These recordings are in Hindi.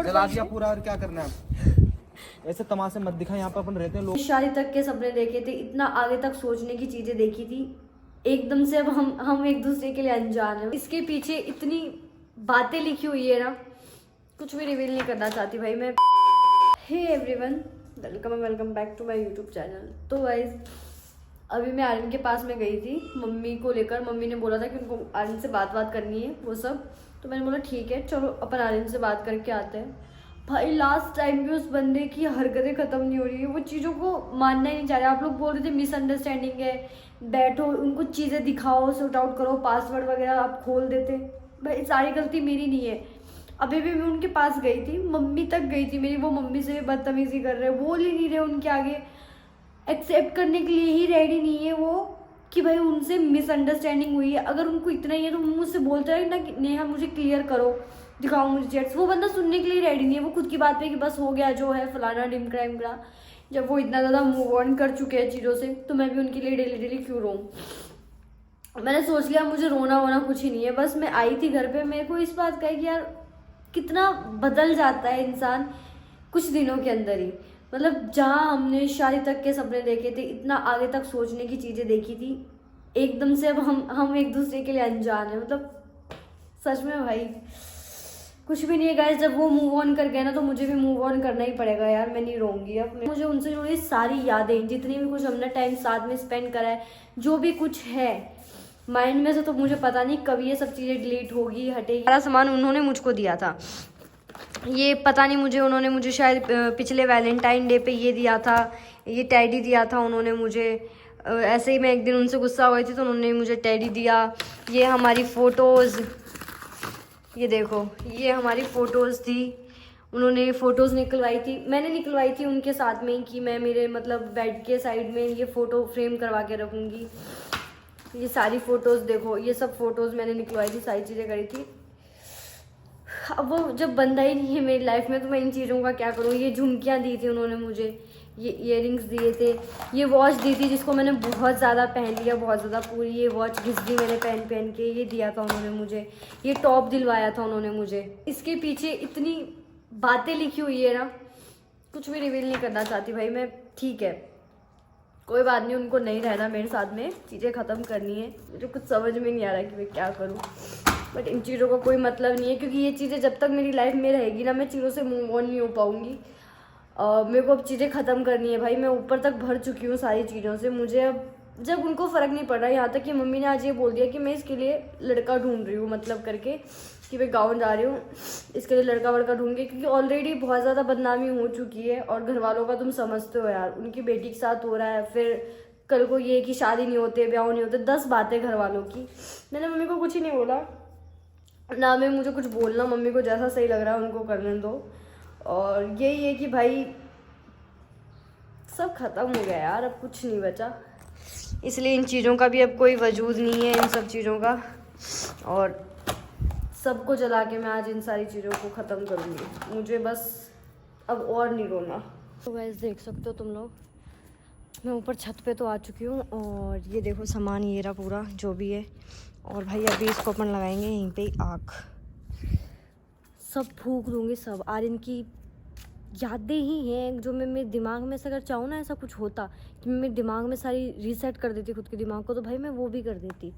जला दिया पूरा, और क्या करना है? ऐसे तमाशे मत दिखा, यहाँ पर अपन रहते हैं लोग। शादी तक के सपने देखे थे, इतना आगे तक सोचने की चीजें देखी थी, एकदम से अब हम एक दूसरे के लिए अनजान हैं। इसके पीछे इतनी बातें लिखी हुई है ना, कुछ भी रिवील नहीं करना चाहती भाई मैं। Hey everyone, welcome back to my YouTube channel. तो गाइस, अभी मैं आर्यन के पास में गई थी मम्मी को लेकर। मम्मी ने बोला था कि उनको आर्यन से बात करनी है वो सब, तो मैंने बोला ठीक है चलो अपन आर्यन से बात करके आते हैं। भाई लास्ट टाइम भी उस बंदे की हरकतें खत्म नहीं हो रही है, वो चीज़ों को मानना ही नहीं चाह रहे। आप लोग बोल रहे थे मिसअंडरस्टैंडिंग है, बैठो उनको चीज़ें दिखाओ, सॉर्ट आउट करो, पासवर्ड वगैरह आप खोल देते। भाई सारी गलती मेरी नहीं है। अभी भी मैं उनके पास गई थी, मम्मी तक गई थी मेरी, वो मम्मी से बदतमीजी कर रहे, बोल ही नहीं रहे उनके आगे, एक्सेप्ट करने के लिए ही रेडी नहीं है वो कि भाई उनसे मिसअंडरस्टैंडिंग हुई है। अगर उनको इतना ही है तो मुझसे बोलते रहे ना कि नेहा मुझे क्लियर करो, दिखाओ मुझे चैट्स। वो बंदा सुनने के लिए रेडी नहीं है, वो खुद की बात पे कि बस हो गया जो है फलाना डिमकरा इमकरा। जब वो इतना ज़्यादा मूव ऑन कर चुके हैं चीज़ों से, तो मैं भी उनके लिए डेली क्यों रोऊं। मैंने सोच लिया मुझे रोना वोना कुछ ही नहीं है। बस मैं आई थी घर पे, मेरे को इस बात का है कि यार कितना बदल जाता है इंसान कुछ दिनों के अंदर ही। मतलब जहाँ हमने शादी तक के सपने देखे थे, इतना आगे तक सोचने की चीज़ें देखी थी, एकदम से अब हम एक दूसरे के लिए अनजान है। मतलब सच में भाई कुछ भी नहीं है गाइस। जब वो मूव ऑन कर गए ना, तो मुझे भी मूव ऑन करना ही पड़ेगा यार। मैं नहीं रहूँगी अब। मुझे उनसे जुड़ी सारी यादें, जितनी भी कुछ हमने टाइम साथ में स्पेंड करा है, जो भी कुछ है माइंड में से, तो मुझे पता नहीं कब ये सब चीज़ें डिलीट होगी, हटेगी। सारा सामान उन्होंने मुझको दिया था, ये पता नहीं उन्होंने मुझे शायद पिछले वैलेंटाइन डे पे ये दिया था, ये टैडी दिया था उन्होंने मुझे। ऐसे ही मैं एक दिन उनसे गुस्सा हो गई थी तो उन्होंने मुझे टैडी दिया। ये हमारी फ़ोटोज़, ये देखो ये हमारी फ़ोटोज़ थी, उन्होंने फ़ोटोज़ निकलवाई थी, मैंने निकलवाई थी उनके साथ में ही कि मैं मेरे मतलब बेड के साइड में ये फ़ोटो फ्रेम करवा के रखूँगी। ये सारी फ़ोटोज़ देखो, ये सब फ़ोटोज़ मैंने निकलवाई थी, सारी चीज़ें करी थी। अब वो जब बंदा ही नहीं है मेरी लाइफ में, तो मैं इन चीज़ों का क्या करूँ। ये झुमकियाँ दी थी उन्होंने मुझे, ये इयररिंग्स दिए थे, ये वॉच दी थी जिसको मैंने बहुत ज़्यादा पहन लिया, बहुत ज़्यादा पूरी ये वॉच घिस दी मैंने पहन के। ये दिया था उन्होंने मुझे, ये टॉप दिलवाया था उन्होंने मुझे। इसके पीछे इतनी बातें लिखी हुई है ना, कुछ भी रिवील नहीं करना चाहती भाई मैं। ठीक है कोई बात नहीं, उनको नहीं रहना मेरे साथ में, चीज़ें ख़त्म करनी है। मुझे कुछ समझ में नहीं आ रहा कि मैं क्या करूँ, बट इन चीज़ों का कोई मतलब नहीं है, क्योंकि ये चीज़ें जब तक मेरी लाइफ में रहेगी ना, मैं चीज़ों से मूव ऑन नहीं हो पाऊँगी। मेरे को अब चीज़ें ख़त्म करनी है भाई। मैं ऊपर तक भर चुकी हूँ सारी चीज़ों से। मुझे अब जब उनको फ़र्क नहीं पड़ रहा, यहाँ तक कि मम्मी ने आज ये बोल दिया कि मैं इसके लिए लड़का ढूंढ रही हूँ, मतलब करके कि मैं गाँव जा रही हूँ, इसके लिए लड़का वड़का ढूंढ के, क्योंकि ऑलरेडी बहुत ज़्यादा बदनामी हो चुकी है। और घर वालों का तुम समझते हो यार, उनकी बेटी के साथ हो रहा है, फिर कल को ये कि शादी नहीं होते, ब्याह नहीं होते, 10 बातें घर वालों की। मैंने मम्मी को कुछ ही नहीं बोला ना, मैं मुझे कुछ बोलना, मम्मी को जैसा सही लग रहा है उनको करने दो। और यही है कि भाई सब खत्म हो गया यार, अब कुछ नहीं बचा, इसलिए इन चीज़ों का भी अब कोई वजूद नहीं है, इन सब चीज़ों का। और सबको जला के मैं आज इन सारी चीज़ों को ख़त्म करूँगी। मुझे बस अब और नहीं रोना। तो वैसे देख सकते हो तुम लोग, मैं ऊपर छत पे तो आ चुकी हूँ, और ये देखो सामान ये रहा पूरा जो भी है। और भाई अभी इसको अपन लगाएंगे यहीं पे आग, सब फूंक दूँगी सब। आर्यन की यादें ही हैं जो मैं मेरे दिमाग में से, अगर चाहूँ ना ऐसा कुछ होता कि मैं मेरे दिमाग में सारी रीसेट कर देती खुद के दिमाग को, तो भाई मैं वो भी कर देती।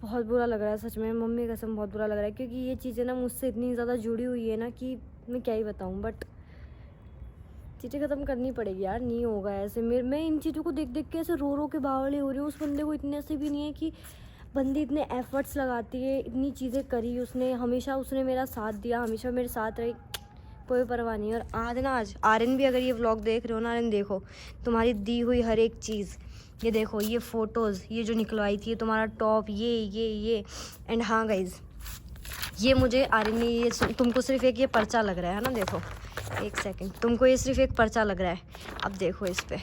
बहुत बुरा लग रहा है सच में, मम्मी कसम बहुत बुरा लग रहा है, क्योंकि ये चीज़ें ना मुझसे इतनी ज़्यादा जुड़ी हुई है ना कि मैं क्या ही बताऊँ। बट चीज़ें ख़त्म करनी पड़ेगी यार, नहीं होगा ऐसे। मैं इन चीज़ों को देख के ऐसे रो के बावली हो रही हूँ। उस बंदे को इतने से भी नहीं है कि बंदी इतने एफर्ट्स लगाती है, इतनी चीज़ें करी उसने, हमेशा उसने मेरा साथ दिया, हमेशा मेरे साथ रही, कोई परवाह नहीं। और आज आर्यन भी अगर ये व्लॉग देख रहे हो ना, आर्यन देखो तुम्हारी दी हुई हर एक चीज़, ये देखो ये फ़ोटोज़, ये जो निकलवाई थी, ये तुम्हारा टॉप, ये एंड हाँ गाइज़, ये मुझे आर्यन ने ये, तुमको सिर्फ एक ये पर्चा लग रहा है ना, देखो एक सेकंड, तुमको ये सिर्फ एक पर्चा लग रहा है। अब देखो इस पे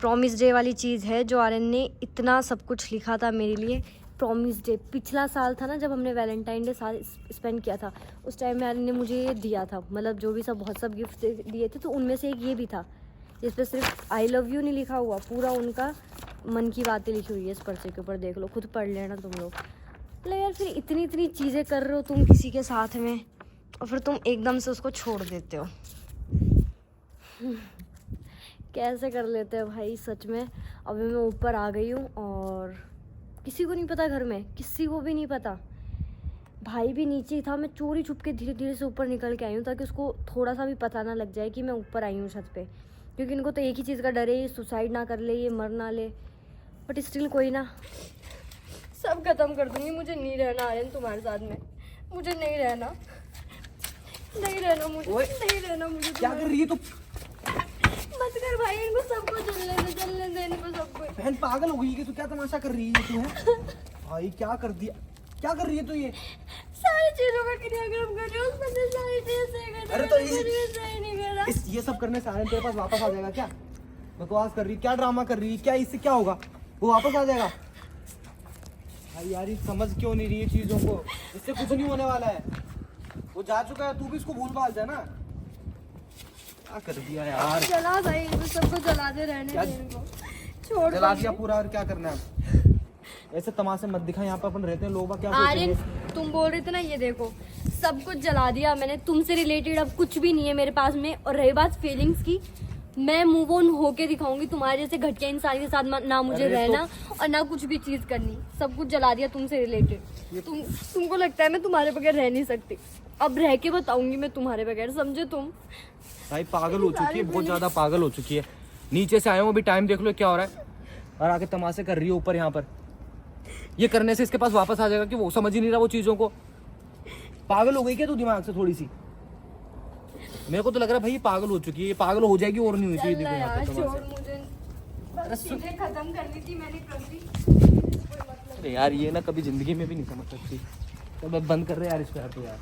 प्रॉमिस डे वाली चीज़ है, जो आर्यन ने इतना सब कुछ लिखा था मेरे लिए। प्रॉमिस डे पिछला साल था ना, जब हमने वैलेंटाइन डे साल स्पेंड किया था, उस टाइम में आर्यन ने मुझे ये दिया था, मतलब जो भी सब बहुत सब गिफ्ट दिए थे, तो उनमें से एक ये भी था, जिस पर सिर्फ आई लव यू नहीं लिखा हुआ, पूरा उनका मन की बातें लिखी हुई है इस पर्चे के ऊपर। देख लो, खुद पढ़ लेना तुम लोग। मतलब यार फिर इतनी चीज़ें कर रहे हो तुम किसी के साथ में, और फिर तुम एकदम से उसको छोड़ देते हो। कैसे कर लेते हो भाई सच में। अभी मैं ऊपर आ गई हूँ और किसी को नहीं पता घर में, किसी को भी नहीं पता। भाई भी नीचे ही था, मैं चोरी छुप के धीरे धीरे से ऊपर निकल के आई हूँ ताकि उसको थोड़ा सा भी पता ना लग जाए कि मैं ऊपर आई हूँ छत पे, क्योंकि इनको तो एक ही चीज़ का डर है, ये सुसाइड ना कर ले, ये मर ना ले। बट स्टिल कोई ना, सब खत्म कर दूंगी। मुझे नहीं रहना आर्यन तुम्हारे साथ में, मुझे नहीं रहना, नहीं रहना मुझे, नहीं रहना मुझे। क्या कर रही है तू? मत कर भाई, इनको सबको चलने दे इनको सबको। बहन पागल हो गई है, तू क्या तमाशा कर रही है तू है? भाई क्या कर दिया, क्या कर रही है तू ये? सारी चीजों का क्रियाक्रम कर रही हूँ, उसमें से सारी चीजें सही कर रही हूँ। अरे तो सही नहीं कर रहा। ये सब करने से आर्यन तेरे पास वापस आ जाएगा क्या? बकवास कर रही है, क्या ड्रामा कर रही है, क्या इससे क्या होगा? वो वापस आ जाएगा। भाई यार ये समझ क्यों नहीं रही है चीजों को, इससे कुछ नहीं होने वाला है। वो जा चुका है, तू भी इसको भूल भाल जा ना। क्या कर दिया यार? चला भाई, इनको सबको जला दे, रहने दे इनको, छोड़ जला दिया पूरा, और क्या करना है? ऐसे तमाशे मत दिखा, यहाँ पर अपन रहते हैं, लोग क्या आर्यन सोचेंगे? तुम बोल रहे थे ना, ये देखो सब कुछ जला दिया मैंने। तुमसे रिलेटेड अब कुछ भी नहीं है मेरे पास में। और रही बात फीलिंग्स की, मैं मूव ऑन होके दिखाऊंगी। तुम्हारे जैसे घटिया इंसान के साथ ना मुझे रहना और ना कुछ भी चीज करनी। सब कुछ जला दिया तुमसे रिलेटेड। तुमको लगता है मैं तुम्हारे बगैर रह नहीं सकती? अब रह के बताऊंगी मैं तुम्हारे बगैर, समझे तुम? भाई पागल हो चुकी है, बहुत ज्यादा पागल हो चुकी है। नीचे से आए हूँ, अभी टाइम देख लो क्या हो रहा है, और आके तमाशे कर रही है ऊपर यहाँ पर। ये करने से इसके पास वापस आ जाएगा कि वो समझ ही नहीं रहा वो चीजों को। पागल हो गई क्या तू दिमाग से थोड़ी सी? मेरे को तो लग रहा है भाई ये पागल हो चुकी है, ये पागल हो जाएगी और नहीं हुई थी। चल यार छोड़ मुझे, बस चीजें खत्म करनी थी, मैंने कर दी। अरे यार ये ना कभी जिंदगी में भी नहीं समझ सकती। तो बंद कर रहे यार इसको यार, तो यार